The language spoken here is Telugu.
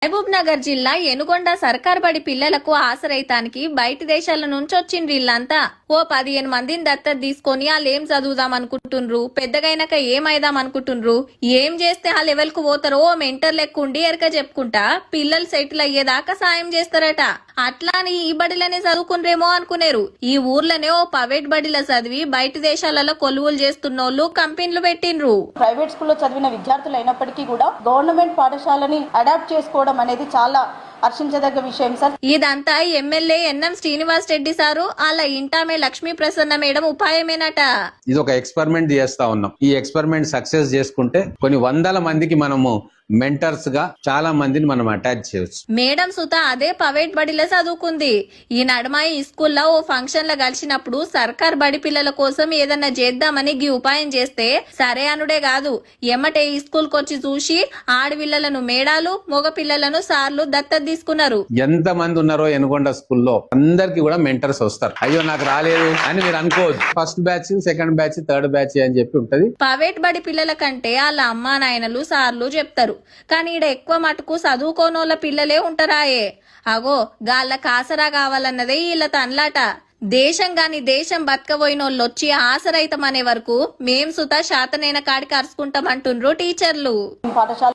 మహబూబ్ నగర్ జిల్లా ఎనుగొండ సర్కార్ బడి పిల్లలకు ఆసరైతానికి బయటి దేశాల నుంచి వచ్చిండ్రు వీళ్ళంతా. ఓ 15 మందిని దత్తత తీసుకొని వాళ్ళేం చదువుదాం అనుకుంటుండ్రు, పెద్దగైనాక ఏమైదాం అనుకుంటుండ్రు, ఏం చేస్తే ఆ లెవెల్ కు పోతారో మెంటర్ లెక్కుండి ఎరక చెప్పుకుంటా పిల్లలు సెటిల్ అయ్యేదాకా సాయం చేస్తారట. అట్లా అని ఈ బడిలోనే చదువుకుండ్రేమో అనుకునేరు. ఈ ఊర్లోనే ఓ ప్రైవేట్ బడిలో చదివి బయటి దేశాలలో కొలువులు చేస్తున్నోళ్ళు కంపెనీలు పెట్టిండ్రు. ప్రైవేట్ స్కూల్లో చదివిన విద్యార్థులు అయినప్పటికీ కూడా గవర్నమెంట్ పాఠశాలని అడాప్ట్ చేసుకోవడం అనేది చాలా హర్షించదగ్గ విషయం సార్. ఇదంతా MLA NM Srinivas Reddy sir వాళ్ళ ఇంటామే లక్ష్మీ ప్రసన్న మేడం ఉపాయమేనట. ఇది ఒక ఎక్స్పెరిమెంట్ చేస్తా ఉన్నాం. ఈ ఎక్స్పెరిమెంట్ సక్సెస్ చేసుకుంటే కొన్ని వందల మందికి మనము మెంటర్స్ గా చాలా మందిని మనం అటాచ్ చేయొచ్చు. మేడం సుత అదే ప్రైవేట్ బడిలో చదువుకుంది. ఈ నడుమ ఈ స్కూల్లో ఓ ఫంక్షన్ లో కలిసినప్పుడు సర్కార్ బడి పిల్లల కోసం ఏదన్నా చేద్దామని గీ ఉపాయం చేస్తే సరే అనుడే కాదు, ఎమ్మటే ఈ స్కూల్ కొచ్చి చూసి ఆడపిల్లలను మేడాలు, మగ పిల్లలను సార్లు దత్తత తీసుకున్నారు. ఎంత మంది ఉన్నారో ఎనుగొండ స్కూల్లో అందరికి కూడా మెంటర్స్ వస్తారు. అయ్యో నాకు రాలేదు అని మీరు అనుకోవద్దు. First batch, second batch, third batch అని చెప్పి ఉంటది. ప్రైవేట్ బడి పిల్లల కంటే వాళ్ళ అమ్మా నాయనలు సార్లు చెప్తారు. కానీ ఈడ ఎక్కువ మటుకు చదువుకోనోళ్ళ పిల్లలే ఉంటారాయే. అగో గాళ్ళ కాసరా కావాలన్నదే వీళ్ళ తన్లాట. దేశం గాని దేశం బతకబోయినోళ్ళొచ్చి ఆసరైతం అనే వరకు మేం సుతా శాతనైన కాడికి అరుచుకుంటామంటుండ్రు టీచర్లు. పాఠశాల